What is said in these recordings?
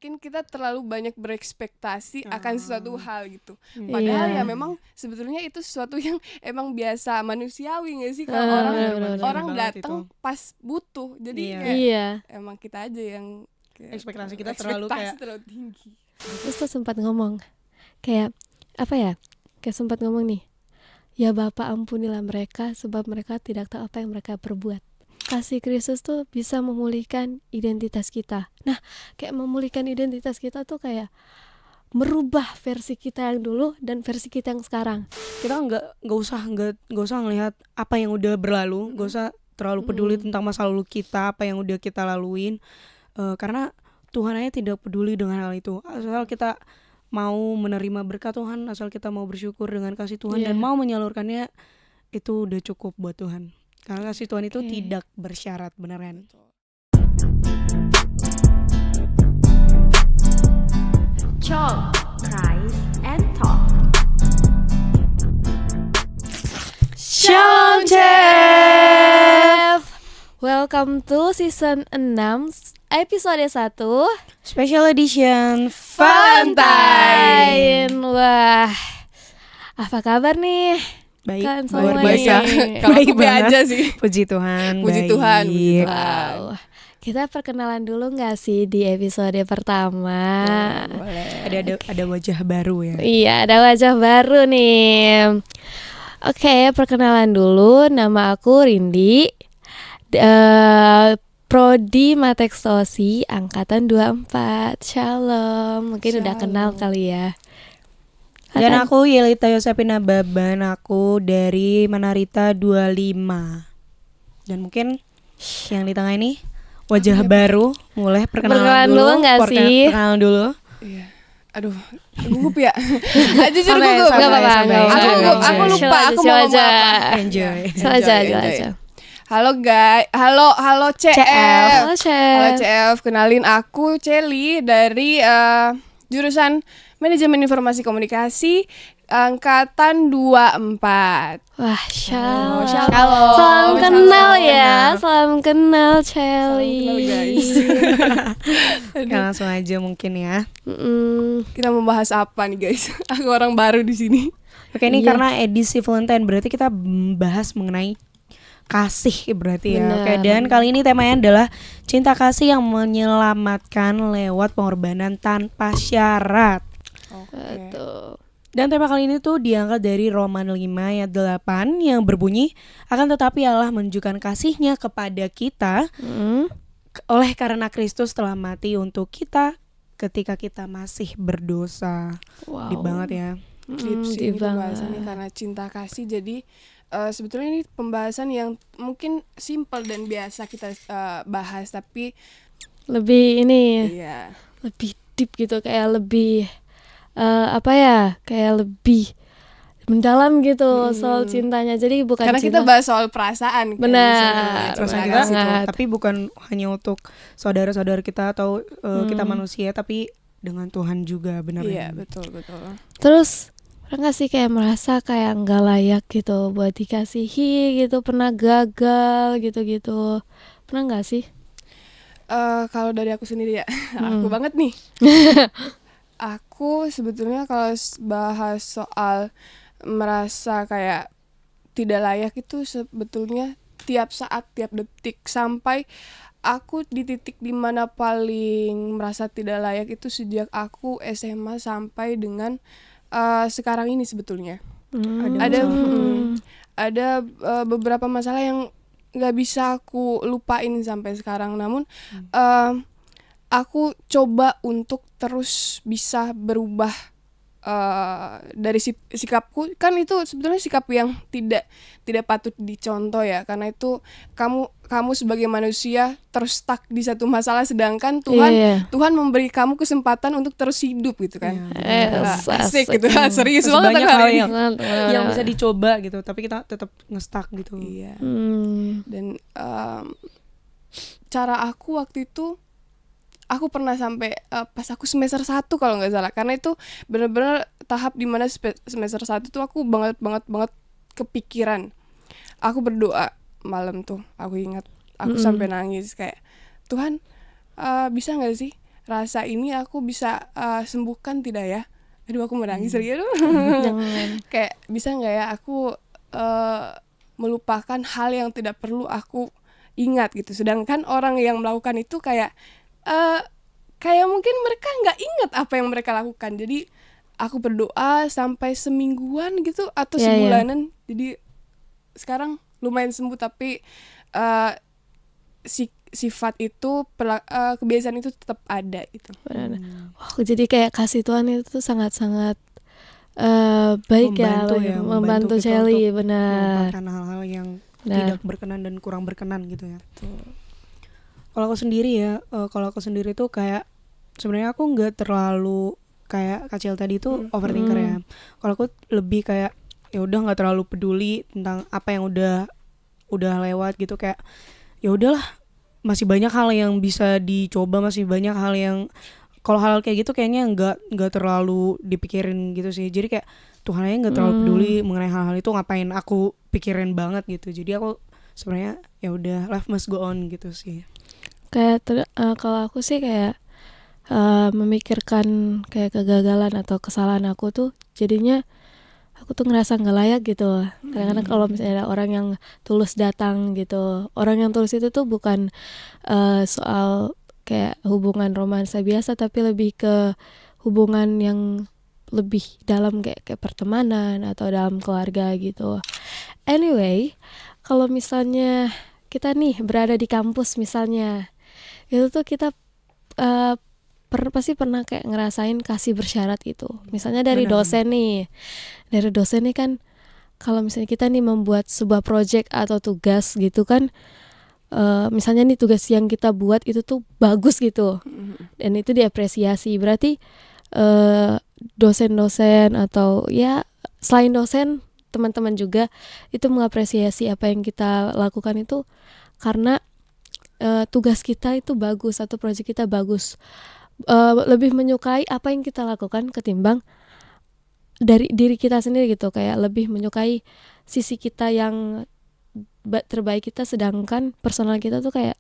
mungkin kita terlalu banyak berekspektasi akan sesuatu hal gitu. Padahal ya memang sebetulnya itu sesuatu yang emang biasa manusiawi nggak sih, kalau orang datang pas butuh. Jadi kayak emang kita aja yang ekspektasi kita terlalu tinggi. Terus tuh sempat ngomong kayak apa ya? Kayak sempat ngomong nih, ya Bapa ampunilah mereka sebab mereka tidak tahu apa yang mereka perbuat. Kasih Kristus tuh bisa memulihkan identitas kita. Nah, kayak memulihkan identitas kita tuh kayak merubah versi kita yang dulu dan versi kita yang sekarang. Kita nggak usah ngelihat apa yang udah berlalu, nggak usah terlalu peduli tentang masa lalu kita, apa yang udah kita laluin, karena Tuhan aja tidak peduli dengan hal itu. Asal kita mau menerima berkat Tuhan, asal kita mau bersyukur dengan kasih Tuhan dan mau menyalurkannya, itu udah cukup buat Tuhan. Karena kasih Tuhan itu tidak bersyarat, beneran. Talk, Christ, and Talk. Shalom Chef! Welcome to season 6 episode 1 Special edition Valentine. Wah, apa kabar nih? Baik, kan Luar semuanya biasa. nih. Kalau aku Baik banget. aja sih. Puji Tuhan. Puji baik. Tuhan. Wow. Kita perkenalan dulu nggak sih di episode pertama? Boleh. Ada wajah baru ya. Iya, ada wajah baru nih. Oke, perkenalan dulu. Nama aku Rindi. Prodi Matekstosi angkatan 24. Shalom. Mungkin udah kenal kali ya. Dan aku Yelita Yosepina Baban, aku dari Manarita 25. Dan mungkin yang di tengah ini wajah baru, mulai perkenalan dulu. Nggak sih? Perkenalan dulu. Iya. Aduh, gugup ya. Jujur Sampai, gugup. sampai, Nggak apa-apa, sampai. nggak apa-apa. Aku lupa, aku mau ngomong apa. Enjoy. Aja. Halo guys, halo CF. Halo, Chef. Halo CF, kenalin aku Celi dari jurusan Manajemen Informasi Komunikasi angkatan 24. Wah, shalom. Shalom. Salam kenal Shalom. ya, salam kenal Celi. Salam kenal, guys. Ya, langsung aja mungkin ya. Kita membahas apa nih guys? Aku orang baru di sini. Oke, ini karena edisi Valentine berarti kita bahas mengenai kasih berarti ya. Benar. Oke, dan kali ini temanya adalah cinta kasih yang menyelamatkan lewat pengorbanan tanpa syarat. Betul. Dan tema kali ini tuh diangkat dari Roma 5 ayat 8 yang berbunyi, akan tetapi Allah menunjukkan kasihnya kepada kita oleh karena Kristus telah mati untuk kita ketika kita masih berdosa. Wow. Deep banget ya. Deep sih deep ini pembahasannya karena cinta kasih. Jadi sebetulnya ini pembahasan yang mungkin simple dan biasa kita bahas, tapi Lebih ini iya, lebih deep gitu, kayak lebih kayak lebih mendalam gitu soal cintanya. Jadi bukan karena cinta. kita bahas soal perasaan. kan, Benar. misalnya. Perasaan Benar kita banget. tapi bukan hanya untuk saudara-saudara kita atau kita manusia, tapi dengan Tuhan juga, benar Iya, ya? betul. Terus pernah gak sih kayak merasa kayak nggak layak gitu buat dikasihi gitu, pernah gagal gitu-gitu, pernah nggak sih? Kalau dari aku sendiri ya, aku banget nih. Aku sebetulnya kalau bahas soal merasa kayak tidak layak itu sebetulnya tiap saat, tiap detik, sampai aku di titik dimana paling merasa tidak layak itu sejak aku SMA sampai dengan sekarang ini sebetulnya. Ada beberapa masalah yang nggak bisa aku lupain sampai sekarang, namun aku coba untuk terus bisa berubah dari sikapku. Kan itu sebetulnya sikap yang tidak patut dicontoh ya, karena itu kamu sebagai manusia terus stuck di satu masalah, sedangkan Tuhan memberi kamu kesempatan untuk terus hidup gitu kan. Asik gitu. Serius Masih banget banyak aku hal hari ini. yang bisa dicoba gitu, tapi kita tetap nge-stuck gitu. Iya. Dan cara aku waktu itu, aku pernah sampai pas aku semester 1 kalau nggak salah, karena itu benar-benar tahap dimana semester 1 tuh aku banget kepikiran. Aku berdoa malam tuh, aku ingat aku sampai nangis kayak, Tuhan bisa nggak sih rasa ini aku bisa sembuhkan tidak ya? Aduh aku menangis lagi, aduh. Jangan. Kayak bisa nggak ya aku melupakan hal yang tidak perlu aku ingat gitu. Sedangkan orang yang melakukan itu kayak mungkin mereka nggak ingat apa yang mereka lakukan. Jadi aku berdoa sampai semingguan gitu atau Iya, iya. sebulanan. Jadi sekarang lumayan sembuh, tapi sifat itu kebiasaan itu tetap ada gitu. Benar. Wah, jadi kayak kasih Tuhan itu tuh sangat-sangat baik membantu kita Shelly, untuk benar. melupakan hal-hal yang Benar. tidak berkenan dan kurang berkenan gitu ya. Kalau aku sendiri tuh kayak sebenarnya aku nggak terlalu kayak Kacil tadi tuh overthinker ya. Kalau aku lebih kayak ya udah nggak terlalu peduli tentang apa yang udah lewat gitu, kayak ya udahlah, masih banyak hal yang bisa dicoba, masih banyak hal yang kalau hal kayak gitu kayaknya nggak terlalu dipikirin gitu sih. Jadi kayak Tuhan aja nggak terlalu peduli mengenai hal-hal itu, ngapain aku pikirin banget gitu. Jadi aku sebenarnya ya udah, life must go on gitu sih. Kayak kalau aku sih kayak memikirkan kayak kegagalan atau kesalahan aku tuh jadinya aku tuh ngerasa nggak layak gitu loh. Kadang-kadang kalau misalnya ada orang yang tulus datang gitu, orang yang tulus itu tuh bukan soal kayak hubungan romansa biasa, tapi lebih ke hubungan yang lebih dalam kayak pertemanan atau dalam keluarga gitu. Anyway, kalau misalnya kita nih berada di kampus misalnya, itu tuh kita pasti pernah kayak ngerasain kasih bersyarat gitu. Misalnya dari dosen nih kan, kalau misalnya kita nih membuat sebuah project atau tugas gitu kan, misalnya nih tugas yang kita buat itu tuh bagus gitu, dan itu diapresiasi, berarti dosen-dosen atau ya selain dosen, teman-teman juga itu mengapresiasi apa yang kita lakukan itu karena tugas kita itu bagus atau project kita bagus. Lebih menyukai apa yang kita lakukan ketimbang dari diri kita sendiri gitu, kayak lebih menyukai sisi kita yang terbaik kita, sedangkan personal kita tuh kayak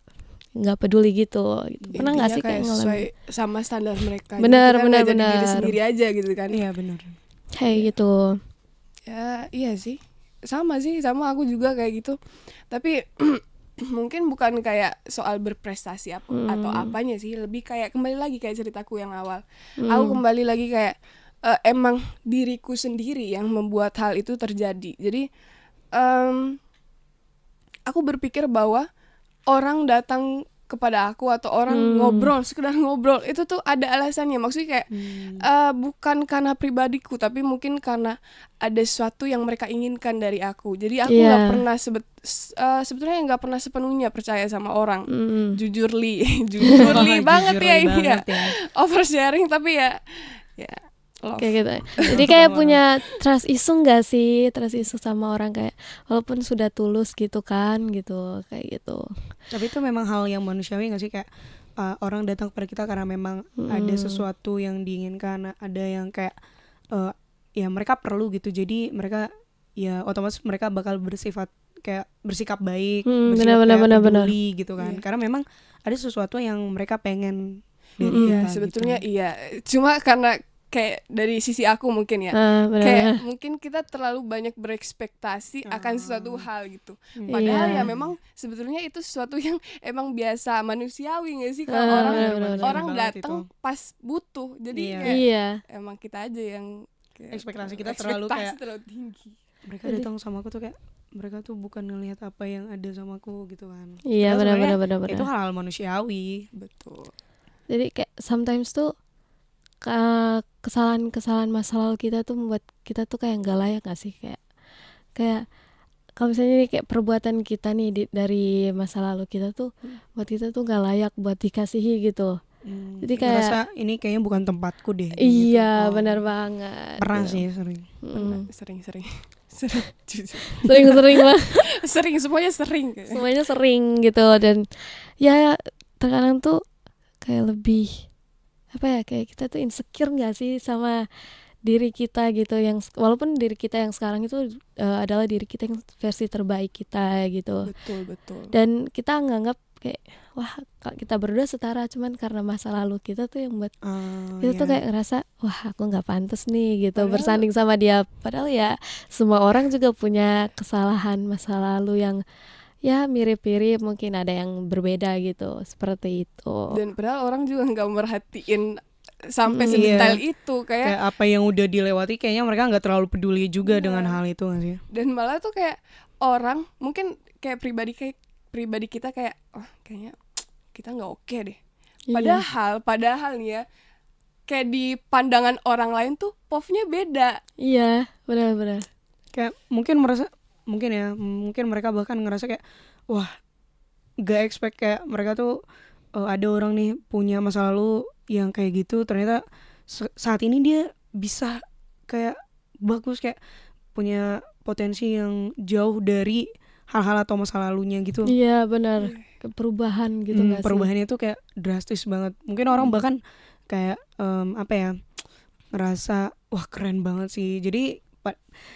nggak peduli gitu. Pernah nggak sih kayak sesuai sama standar mereka? Benar, Jadi kita benar, nggak jadi diri benar. sendiri aja gitu kan? Iya benar. kayak gitu. Ya iya sih, sama aku juga kayak gitu. Tapi mungkin bukan kayak soal berprestasi atau apanya sih, lebih kayak kembali lagi kayak ceritaku yang awal. Aku kembali lagi kayak emang diriku sendiri yang membuat hal itu terjadi. Jadi aku berpikir bahwa orang datang kepada aku atau orang sekedar ngobrol itu tuh ada alasannya. Maksudnya kayak bukan karena pribadiku, tapi mungkin karena ada sesuatu yang mereka inginkan dari aku. Jadi aku nggak pernah sebetulnya nggak pernah sepenuhnya percaya sama orang. Jujurly banget ya ini ya. Oversharing tapi ya kayak gitu. Jadi kayak punya trust issue nggak sih, trust issue sama orang, kayak walaupun sudah tulus gitu kan gitu, kayak gitu. Tapi itu memang hal yang manusiawi nggak sih, kayak orang datang kepada kita karena memang ada sesuatu yang diinginkan, ada yang kayak ya mereka perlu gitu. Jadi mereka ya otomatis mereka bakal bersikap baik, bersikap peduli gitu kan. Karena memang ada sesuatu yang mereka pengen dari kita. Sebetulnya gitu. iya. Cuma karena kayak dari sisi aku mungkin ya, kayak mungkin kita terlalu banyak berekspektasi akan sesuatu hal gitu. Padahal ya memang sebetulnya itu sesuatu yang emang biasa manusiawi nggak sih, kalau orang datang pas butuh. Jadi kayak emang kita aja yang kayak ekspektasi kita terlalu tinggi. Mereka datang sama aku tuh kayak mereka tuh bukan ngelihat apa yang ada sama aku gitu kan. Iya benar. Itu hal manusiawi. Betul. Jadi kayak sometimes tuh kesalahan masa lalu kita tuh membuat kita tuh kayak nggak layak nggak sih, kayak kalau misalnya nih kayak perbuatan kita nih dari masa lalu kita tuh buat kita tuh nggak layak buat dikasihi gitu. Jadi kayak ngerasa ini kayaknya bukan tempatku deh. Iya gitu. benar banget. Pernah sih sering. Sering banget. Semuanya sering gitu. Dan ya terkadang tuh kayak lebih apa ya, kayak kita tuh insecure nggak sih sama diri kita gitu, yang walaupun diri kita yang sekarang itu adalah diri kita yang versi terbaik kita gitu. Betul. Dan kita nganggap kayak wah kita berdua setara, cuman karena masa lalu kita tuh yang buat kita tuh Iya. kayak ngerasa wah aku nggak pantas nih gitu Padahal- bersanding sama dia, padahal ya semua orang juga punya kesalahan masa lalu yang ya mirip-mirip, mungkin ada yang berbeda gitu seperti itu. Dan padahal orang juga nggak merhatiin sampai Mm, sedetail iya. itu kayak Kayak apa yang udah dilewati kayaknya mereka nggak terlalu peduli juga Iya. dengan hal itu nggak sih? dan malah tuh kayak orang mungkin kayak pribadi kita kayak oh kayaknya kita nggak oke deh. Iya. Padahal nih ya kayak di pandangan orang lain tuh POV-nya beda. Iya, benar-benar. Kayak mungkin mereka bahkan ngerasa kayak wah gak expect kayak mereka tuh ada orang nih punya masa lalu yang kayak gitu, ternyata saat ini dia bisa kayak bagus, kayak punya potensi yang jauh dari hal-hal atau masa lalunya gitu. Iya, benar. Perubahan gitu nggak sih? Perubahannya tuh kayak drastis banget. Mungkin orang bahkan kayak ngerasa wah keren banget sih. Jadi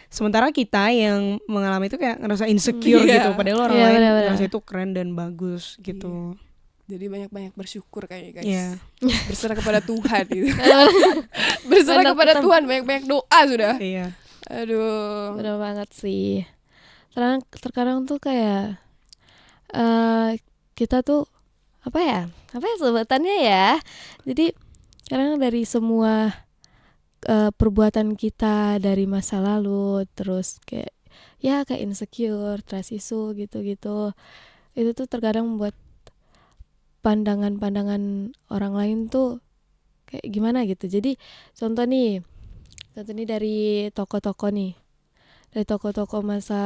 sementara kita yang mengalami itu kayak ngerasa insecure Iya. gitu, padahal orang Iya, lain benar-benar. ngerasa itu keren dan bagus gitu. Jadi banyak-banyak bersyukur kayaknya guys. Iya. Berserah kepada Tuhan gitu. Berserah Benar, kepada betul. Tuhan, banyak-banyak doa sudah. Iya. Aduh. Benar banget sih. Terkadang tuh kayak kita tuh apa ya sebutannya ya. Jadi kadang dari semua perbuatan kita dari masa lalu, terus kayak insecure, trust issue gitu-gitu, itu tuh terkadang membuat pandangan orang lain tuh kayak gimana gitu. Jadi contoh nih dari tokoh-tokoh nih, dari tokoh-tokoh masa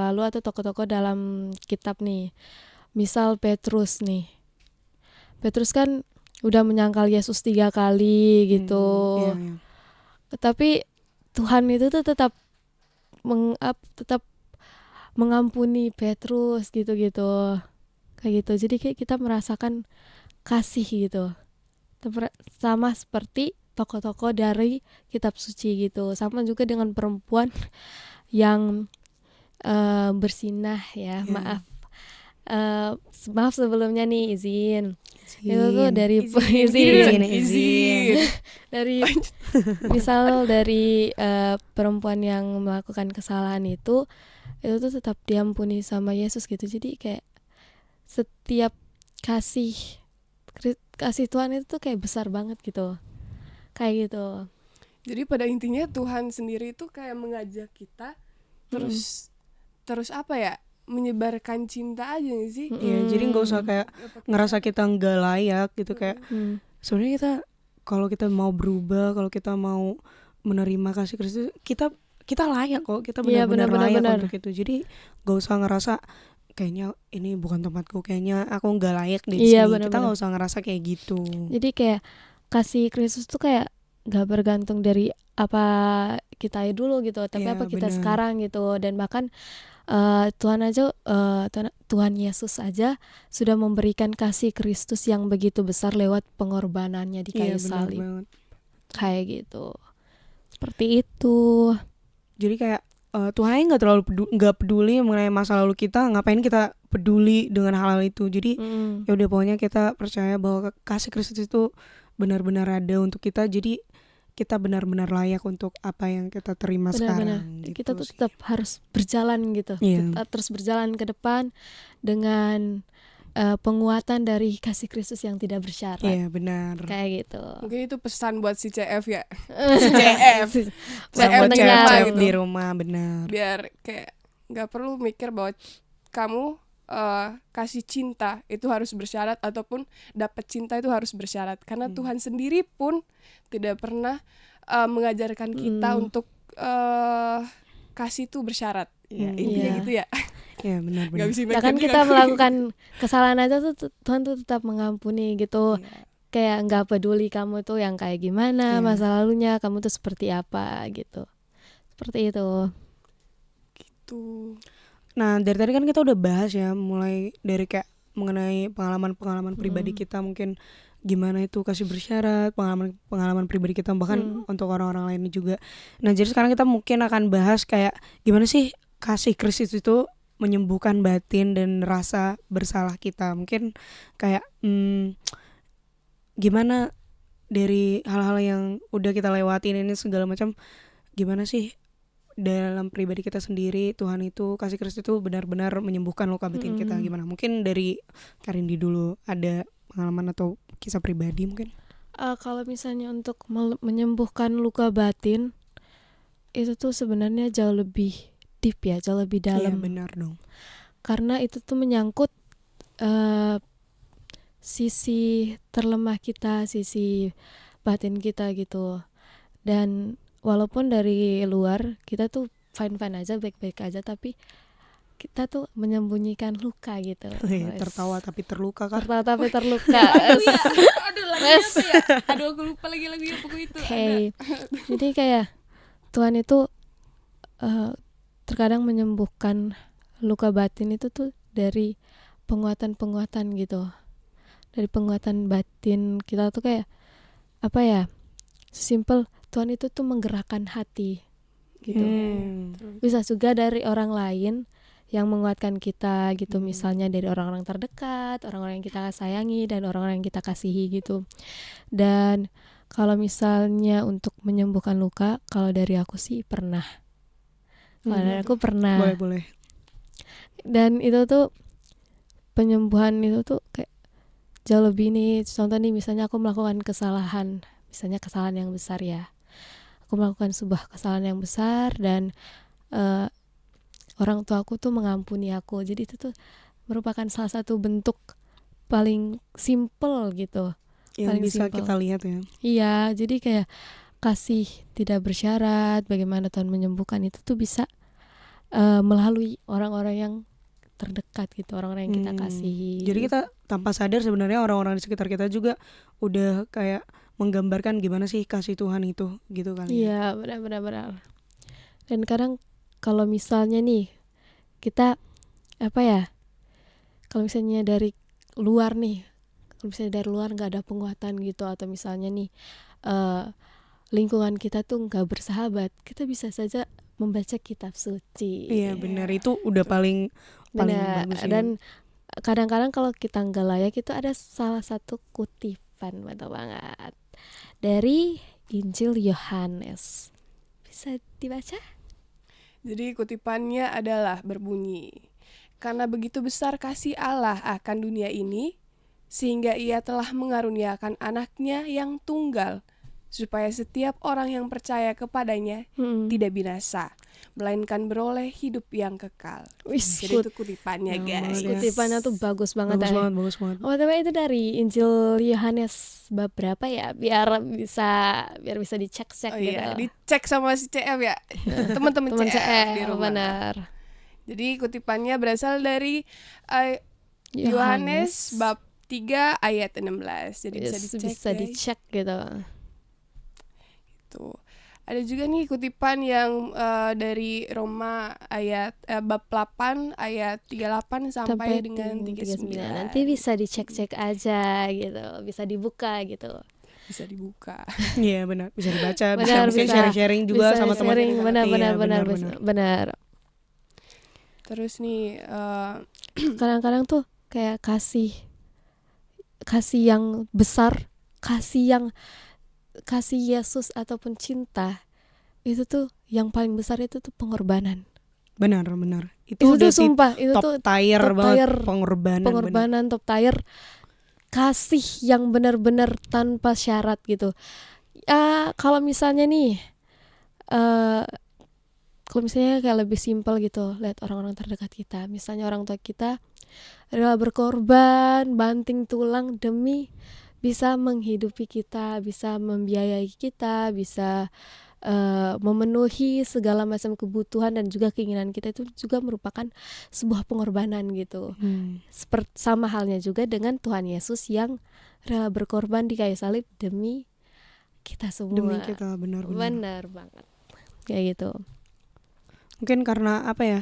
lalu atau tokoh-tokoh dalam kitab nih. Misal Petrus nih, Petrus kan udah menyangkal Yesus 3 kali gitu. Iya, iya. Tapi Tuhan itu tuh tetap mengampuni Petrus gitu-gitu. Kayak gitu. Jadi kayak kita merasakan kasih gitu. Sama seperti tokoh-tokoh dari kitab suci gitu. Sama juga dengan perempuan yang bersinah ya. Iya. Maaf sebelumnya nih izin. Itu tuh Izin. dari Izin. dari misal dari perempuan yang melakukan kesalahan itu tuh tetap diampuni sama Yesus gitu. Jadi kayak setiap kasih Tuhan itu tuh kayak besar banget gitu, kayak gitu. Jadi pada intinya Tuhan sendiri itu kayak mengajak kita terus apa ya, menyebarkan cinta aja gak sih? Iya, jadi nggak usah kayak ngerasa kita nggak layak gitu, kayak sebenarnya kalau kita mau berubah, kalau kita mau menerima kasih Kristus, kita layak kok, kita Iya, benar-benar layak benar. untuk itu. Jadi nggak usah ngerasa kayaknya ini bukan tempatku, kayaknya aku nggak layak di Iya, sini. Kita benar-benar. nggak usah ngerasa kayak gitu. Jadi kayak kasih Kristus tuh kayak gak bergantung dari apa kita dulu gitu, tapi Iya, apa kita benar. sekarang gitu. Dan bahkan Tuhan Yesus aja sudah memberikan kasih Kristus yang begitu besar lewat pengorbanannya di Iya, kayu benar salib, banget. kayak gitu. Seperti itu. Jadi kayak Tuhan nggak terlalu nggak peduli mengenai masa lalu kita, ngapain kita peduli dengan hal-hal itu. Jadi ya udah, pokoknya kita percaya bahwa kasih Kristus itu benar-benar ada untuk kita. Jadi kita benar-benar layak untuk apa yang kita terima Benar-benar. sekarang. Gitu Kita tuh sih. tetap harus berjalan gitu. Iya. Kita terus berjalan ke depan dengan penguatan dari kasih Kristus yang tidak bersyarat. Iya, benar. Kayak gitu. Mungkin itu pesan buat si CF ya. Si CF. Buat Sama pendengar cewek gitu. di rumah, benar. Biar kayak nggak perlu mikir bahwa kamu kasih cinta itu harus bersyarat ataupun dapat cinta itu harus bersyarat, karena Tuhan sendiri pun tidak pernah mengajarkan kita untuk kasih itu bersyarat. Ya, intinya Iya. gitu ya. Iya, benar. Nggak bisa Ya kan kita melakukan kesalahan aja tuh Tuhan tuh tetap mengampuni gitu. Kayak nggak peduli kamu tuh yang kayak gimana, Iya. masa lalunya kamu tuh seperti apa gitu. Seperti itu. Gitu. Nah, dari tadi kan kita udah bahas ya, mulai dari kayak mengenai pengalaman-pengalaman pribadi kita, mungkin gimana itu kasih bersyarat, pengalaman pribadi kita, bahkan untuk orang-orang lainnya juga. Nah, jadi sekarang kita mungkin akan bahas kayak gimana sih kasih Kristus itu menyembuhkan batin dan rasa bersalah kita. Mungkin kayak gimana dari hal-hal yang udah kita lewatin ini segala macam, gimana sih dalam pribadi kita sendiri Tuhan itu, kasih Kristus itu benar-benar menyembuhkan luka batin kita. Gimana? Mungkin dari Karindi dulu, ada pengalaman atau kisah pribadi mungkin? Kalau misalnya untuk menyembuhkan luka batin itu tuh sebenarnya jauh lebih deep ya, jauh lebih Iya dalam. benar dong. Karena itu tuh menyangkut sisi terlemah kita, sisi batin kita gitu. Dan walaupun dari luar kita tuh fine-fine aja, baik-baik aja, tapi kita tuh menyembunyikan luka gitu. Tertawa tapi terluka kan? Tertawa tapi terluka. Aduh, lagunya apa ya? Aduh, aku lupa lagi lagunya pokoknya itu. Hey. Jadi kayak Tuhan itu terkadang menyembuhkan luka batin itu tuh dari penguatan-penguatan gitu. Dari penguatan batin kita tuh kayak apa ya? Simple, Tuhan itu tuh menggerakkan hati gitu. Bisa juga dari orang lain yang menguatkan kita gitu, misalnya dari orang-orang terdekat, orang-orang yang kita sayangi dan orang-orang yang kita kasihi gitu. Dan kalau misalnya untuk menyembuhkan luka, kalau dari aku sih pernah. Kalau dari aku pernah. Boleh. Dan itu tuh penyembuhan itu tuh kayak jauh lebih nih. Contoh nih, misalnya aku melakukan kesalahan, misalnya kesalahan yang besar ya. Aku melakukan sebuah kesalahan yang besar dan orang tua aku tuh mengampuni aku. Jadi itu tuh merupakan salah satu bentuk paling simple gitu. Yang Paling bisa simple. kita lihat ya. Iya, jadi kayak kasih tidak bersyarat, bagaimana Tuhan menyembuhkan itu tuh bisa melalui orang-orang yang terdekat gitu, orang-orang yang kita kasihi. Jadi kita tanpa sadar sebenarnya orang-orang di sekitar kita juga udah kayak menggambarkan gimana sih kasih Tuhan itu gitu kali. Iya, benar. Dan kadang kalau misalnya nih kita apa ya? Kalau misalnya dari luar nih, kalau misalnya dari luar nggak ada penguatan gitu, atau misalnya nih lingkungan kita tuh nggak bersahabat, kita bisa saja membaca kitab suci. Iya benar, itu udah paling Benar. bagus sih. Dan kadang-kadang kalau kita nggak layak itu ada salah satu kutipan, betul banget, dari Injil Yohanes. Bisa dibaca? Jadi kutipannya adalah berbunyi, karena begitu besar kasih Allah akan dunia ini, sehingga ia telah mengaruniakan anaknya yang tunggal, supaya setiap orang yang percaya kepadanya tidak binasa, melainkan beroleh hidup yang kekal. Wis, Jadi itu kutipannya, guys. kutipannya tuh bagus banget. Bagus banget. Oh, tapi itu dari Injil Yohanes bab berapa ya? Biar bisa dicek-cek Oh gitu. iya, dicek sama si CF ya, teman-teman Teman CF di rumah. benar. Jadi kutipannya berasal dari Yohanes bab 3 ayat 16. Jadi bisa dicek, bisa guys. dicek gitu. Tuh. Ada juga nih kutipan yang dari Roma ayat bab 8 ayat 38 sampai dengan 39. Nanti bisa dicek-cek aja gitu, bisa dibuka gitu. Bisa dibuka. Iya benar, bisa dibaca, Benar, bisa sharing-sharing juga bisa sama teman. sharing, Iya, benar. Terus nih Kadang-kadang tuh kayak kasih yang besar, kasih Yesus ataupun cinta itu tuh yang paling besar itu tuh pengorbanan. Benar. Itu udah tuh sumpah, itu top tuh tier top banget tier pengorbanan. top tier, kasih yang benar-benar tanpa syarat gitu. Kalau misalnya nih kalau misalnya kayak lebih simpel gitu, lihat orang-orang terdekat kita, misalnya orang tua kita rela berkorban, banting tulang demi bisa menghidupi kita, bisa membiayai kita, bisa memenuhi segala macam kebutuhan dan juga keinginan kita, itu juga merupakan sebuah pengorbanan gitu. Sama halnya juga dengan Tuhan Yesus yang rela berkorban di kayu salib demi kita semua. Demi kita, benar. Benar banget. Kayak gitu. Mungkin karena apa ya?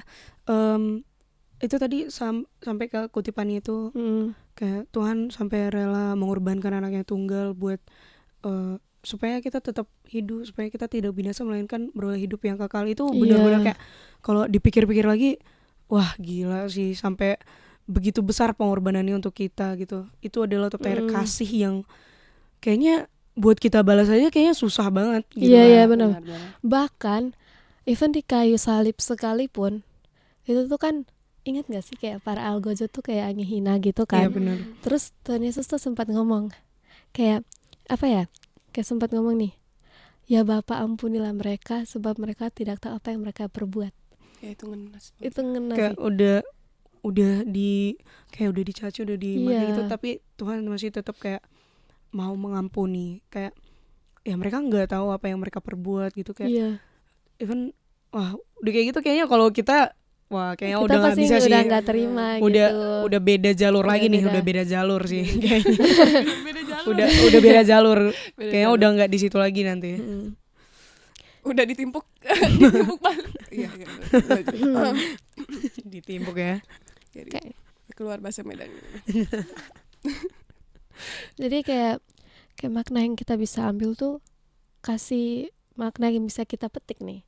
Itu tadi sampai ke kutipannya itu kayak Tuhan sampai rela mengorbankan anaknya tunggal buat supaya kita tetap hidup, supaya kita tidak binasa melainkan beroleh hidup yang kekal. Itu benar-benar kayak kalau dipikir-pikir lagi wah gila sih, sampai begitu besar pengorbanannya untuk kita gitu. Itu adalah top tier kasih yang kayaknya buat kita balas aja kayaknya susah banget gitu Iya, kan. iya, benar. Benar-benar. Bahkan even di kayu salib sekalipun itu tuh kan, ingat gak sih kayak para algojo tuh kayak ngehina gitu Iya kan. benar. Terus Tuhan Yesus tuh sempat ngomong kayak apa ya, kayak sempat ngomong nih, ya Bapa ampunilah mereka sebab mereka tidak tahu apa yang mereka perbuat. Ya itu ngenas. Itu ngena Kayak sih. udah udah dicaci, udah di Iya. gitu, tapi Tuhan masih tetap kayak mau mengampuni. Kayak ya mereka nggak tahu apa yang mereka perbuat gitu, kayak Iya. even wah udah kayak gitu kayaknya kalau kita wah kayaknya Kita udah nggak pasti bisa sih. udah nggak terima udah gitu. udah beda jalur Udah lagi nih, beda. udah beda jalur sih kayaknya. Beda jalur. udah beda jalur. Beda Kayaknya jalur. udah nggak di situ lagi nanti. Udah ditimpuk ditimpuk balik. Iya, iya. Ditimpuk ya. Jadi, Kayak- keluar bahasa Medan. Jadi kayak makna yang kita bisa ambil tuh, kasih makna yang bisa kita petik nih.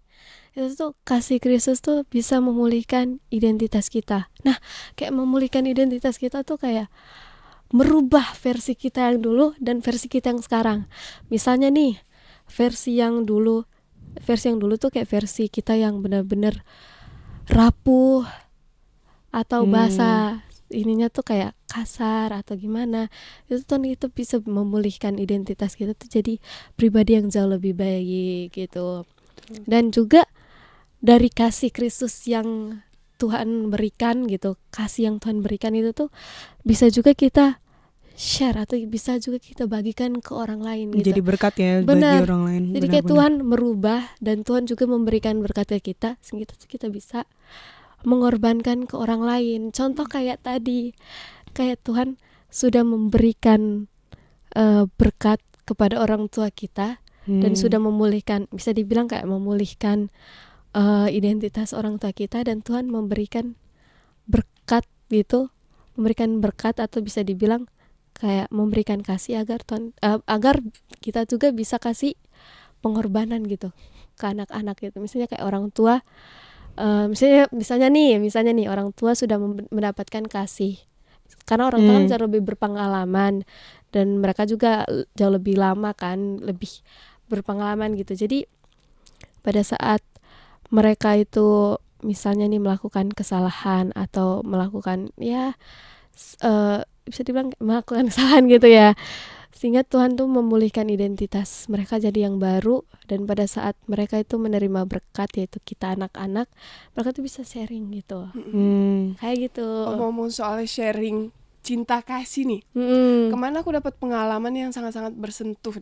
Itu tuh kasih Kristus tuh bisa memulihkan identitas kita. Nah, kayak memulihkan identitas kita tuh kayak merubah versi kita yang dulu dan versi kita yang sekarang. Misalnya nih, versi yang dulu tuh kayak versi kita yang benar-benar rapuh atau bahasa ininya tuh kayak kasar atau gimana. Itu tuh kita bisa memulihkan identitas kita tuh jadi pribadi yang jauh lebih baik gitu. Dan juga dari kasih Kristus yang Tuhan berikan gitu, kasih yang Tuhan berikan itu tuh bisa juga kita share atau bisa juga kita bagikan ke orang lain gitu. Jadi berkat ya Benar. bagi orang lain. Jadi kayak Tuhan merubah dan Tuhan juga memberikan berkat ke kita sehingga kita bisa mengorbankan ke orang lain. Contoh kayak tadi, kayak Tuhan sudah memberikan berkat kepada orang tua kita dan sudah memulihkan, bisa dibilang kayak memulihkan identitas orang tua kita, dan Tuhan memberikan berkat gitu, memberikan berkat atau bisa dibilang kayak memberikan kasih agar Tuhan agar kita juga bisa kasih pengorbanan gitu ke anak-anak gitu. Misalnya kayak orang tua misalnya nih orang tua sudah mendapatkan kasih karena orang tua kan jauh lebih berpengalaman dan mereka juga jauh lebih lama kan, lebih berpengalaman gitu. Jadi pada saat mereka itu misalnya nih melakukan kesalahan atau melakukan bisa dibilang melakukan kesalahan gitu ya, sehingga Tuhan tuh memulihkan identitas mereka jadi yang baru, dan pada saat mereka itu menerima berkat yaitu kita anak-anak, mereka tuh bisa sharing gitu. Kayak gitu. Ngomong soal sharing cinta kasih nih. Kemana aku dapat pengalaman yang sangat-sangat bersentuh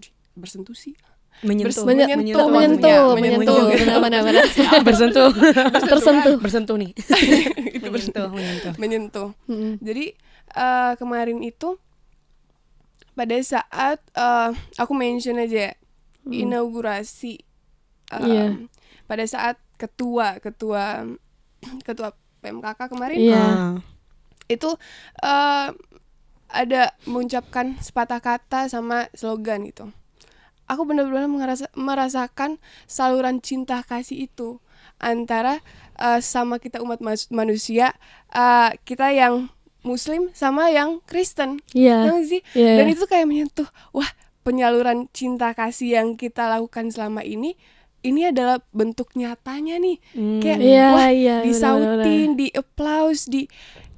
sih. menyentuh menyentuh Benar-benar. bersentuh Tersentuh. nih. menyentuh. Jadi kemarin itu pada saat aku mention aja ya, inaugurasi Iya. pada saat ketua PMKK kemarin Iya. itu ada mengucapkan sepatah kata sama slogan gitu. Aku benar-benar merasakan saluran cinta kasih itu antara sama kita umat manusia, kita yang Muslim sama yang Kristen. Iya. Ya nggak sih? Iya. Dan itu kayak menyentuh, wah, penyaluran cinta kasih yang kita lakukan selama ini adalah bentuk nyatanya nih. Kayak Iya, wah, iya, disautin, di applause,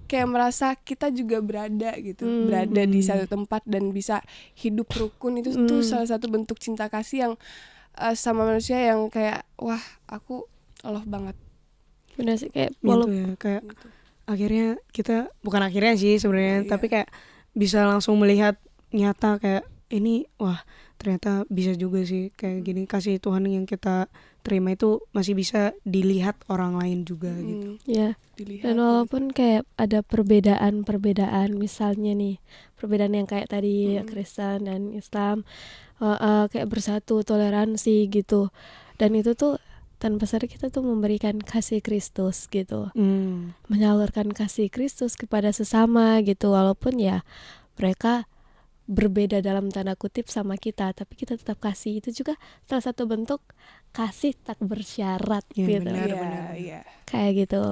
kayak merasa kita juga berada gitu, berada di satu tempat dan bisa hidup rukun. Itu tuh salah satu bentuk cinta kasih yang sama manusia yang kayak wah, aku Allah banget. Benar sih, kayak Ya, kayak akhirnya kita, bukan akhirnya sih sebenarnya, tapi kayak bisa langsung melihat nyata kayak ini, wah ternyata bisa juga sih kayak gini, kasih Tuhan yang kita terima itu masih bisa dilihat orang lain juga gitu. ya. Dilihat. Dan walaupun kayak ada perbedaan misalnya nih, perbedaan yang kayak tadi Kristen dan Islam, kayak bersatu, toleransi gitu, dan itu tuh tanpa sadar kita tuh memberikan kasih Kristus gitu, menyalurkan kasih Kristus kepada sesama gitu, walaupun ya mereka berbeda dalam tanda kutip sama kita, tapi kita tetap kasih. Itu juga salah satu bentuk kasih tak bersyarat Ya, gitu. benar. Iya. Kayak gitu.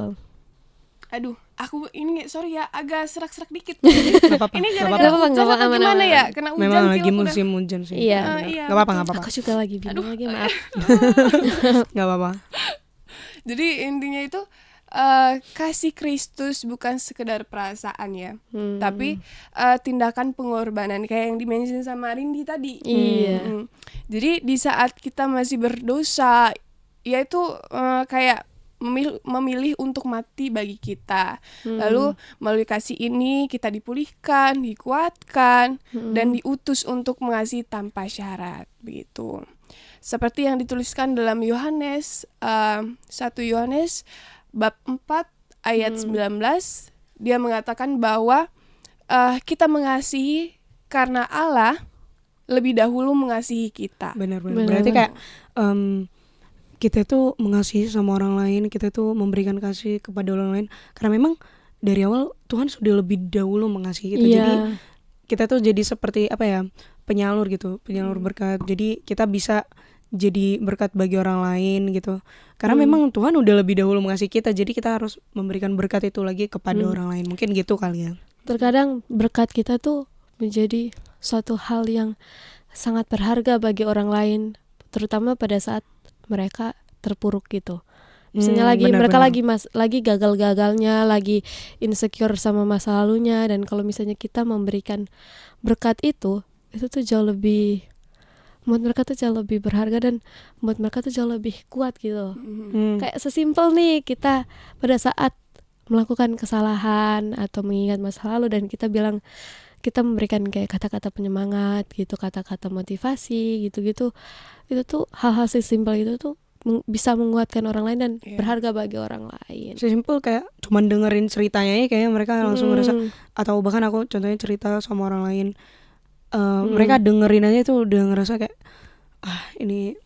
Aduh, aku ini sorry ya agak serak-serak dikit. Nggak apa-apa, Ini nggak gara-gara apa-apa. hujan atau aman, gimana aman. ya? Kena hujan Memang pilek lagi udah. musim hujan sih. Iya. benar. Iya, Nggak apa-apa, nggak apa-apa. Aku juga lagi bingung lagi, maaf. Nggak apa-apa. Jadi intinya itu kasih Kristus bukan sekedar perasaan ya, tapi tindakan pengorbanan kayak yang dimention sama Rindi tadi. Iya. Jadi di saat kita masih berdosa, yaitu kayak memilih untuk mati bagi kita. Lalu melalui kasih ini kita dipulihkan, dikuatkan, dan diutus untuk mengasihi tanpa syarat begitu. Seperti yang dituliskan dalam Yohanes 1 Yohanes bab 4 ayat 19, dia mengatakan bahwa kita mengasihi karena Allah lebih dahulu mengasihi kita. Benar-benar. Berarti kayak kita tuh mengasihi sama orang lain, kita tuh memberikan kasih kepada orang lain karena memang dari awal Tuhan sudah lebih dahulu mengasihi kita. Iya. Jadi kita tuh jadi seperti apa ya, penyalur gitu, penyalur berkat. Jadi kita bisa jadi berkat bagi orang lain gitu. Karena memang Tuhan udah lebih dahulu mengasihi kita, jadi kita harus memberikan berkat itu lagi kepada orang lain. Mungkin gitu kali ya. Terkadang berkat kita tuh menjadi suatu hal yang sangat berharga bagi orang lain, terutama pada saat mereka terpuruk gitu. Misalnya mereka lagi gagal-gagalnya, lagi insecure sama masa lalunya, dan kalau misalnya kita memberikan berkat itu tuh jauh lebih, buat mereka tuh jauh lebih berharga dan buat mereka tuh jauh lebih kuat gitu. Kayak sesimpel nih, kita pada saat melakukan kesalahan atau mengingat masa lalu dan kita memberikan kayak kata-kata penyemangat gitu, kata-kata motivasi gitu-gitu, itu tuh hal-hal sesimpel itu tuh bisa menguatkan orang lain dan berharga bagi orang lain. Sesimpel kayak cuman dengerin ceritanya ya, kayaknya mereka langsung ngerasa, atau bahkan aku contohnya cerita sama orang lain, mereka dengerin aja tuh udah ngerasa kayak ini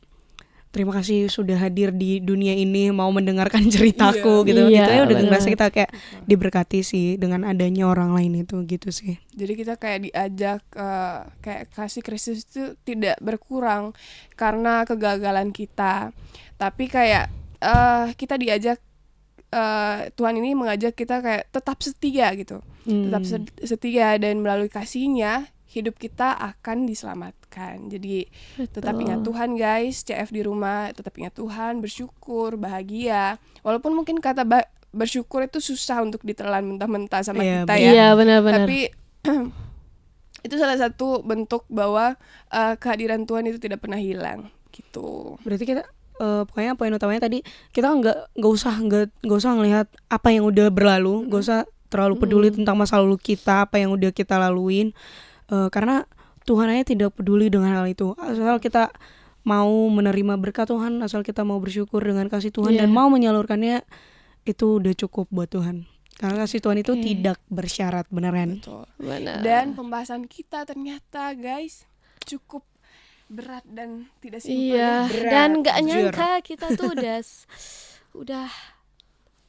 terima kasih sudah hadir di dunia ini, mau mendengarkan ceritaku gitu. Iya, Gitu ya udah bener. ngerasa kita kayak diberkati sih dengan adanya orang lain itu gitu sih. Jadi kita kayak diajak kayak kasih Kristus itu tidak berkurang karena kegagalan kita, tapi kayak kita diajak, Tuhan ini mengajak kita kayak tetap setia gitu, tetap setia, dan melalui kasihnya hidup kita akan diselamatkan. Jadi tetap ingat Tuhan guys, CF di rumah, tetap ingat Tuhan, bersyukur, bahagia. Walaupun mungkin kata bersyukur itu susah untuk ditelan mentah-mentah sama kita ya. Iya, benar-benar. Tapi itu salah satu bentuk bahwa kehadiran Tuhan itu tidak pernah hilang gitu. Berarti kita pokoknya poin utamanya tadi, kita nggak usah ngelihat apa yang udah berlalu, nggak usah terlalu peduli tentang masa lalu kita, apa yang udah kita laluin, karena Tuhan aja tidak peduli dengan hal itu. Asal kita mau menerima berkat Tuhan, asal kita mau bersyukur dengan kasih Tuhan dan mau menyalurkannya, itu udah cukup buat Tuhan. Karena kasih Tuhan itu tidak bersyarat, beneran. Betul. Benar. Dan pembahasan kita ternyata guys cukup berat dan tidak simpel. Iya, Berat, dan nggak jujur. nyangka kita tuh udah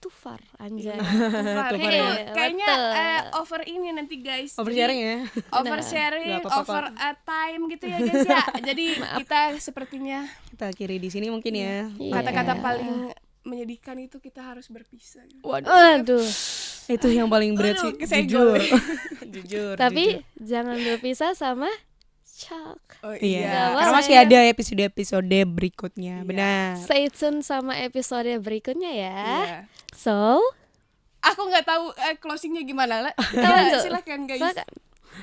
tufar anjay. Tufar. Oke, Itu kayaknya betul. over ini nanti guys. Oversharing ya. Over sharing, Nggak apa-apa, over time gitu ya guys ya. Jadi kita sepertinya Kita akhiri di sini mungkin ya. Iya. kata-kata paling menyedihkan itu kita harus berpisah. Waduh. Itu yang paling berat sih, Aduh, kesenggol. jujur. jujur. Tapi jangan berpisah sama Chalk. Oh Iya, Nggak karena boleh. masih ada episode-episode berikutnya. Iya. Benar. Stay tune sama episode berikutnya ya. Iya. So, Aku nggak tahu closingnya gimana lah. Tahu. Silakan guys. silakan.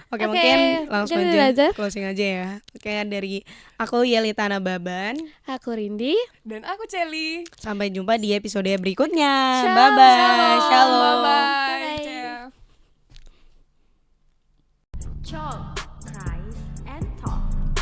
Oke, Oke, mungkin langsung jadiin aja aja. closing aja ya. Kayak dari aku Yelitana Baban. Aku Rindi. Dan aku Celi. Sampai jumpa di episode berikutnya. Shalom. Bye bye. Shalom. Bye. Bye. Talk, Christ, and Talk.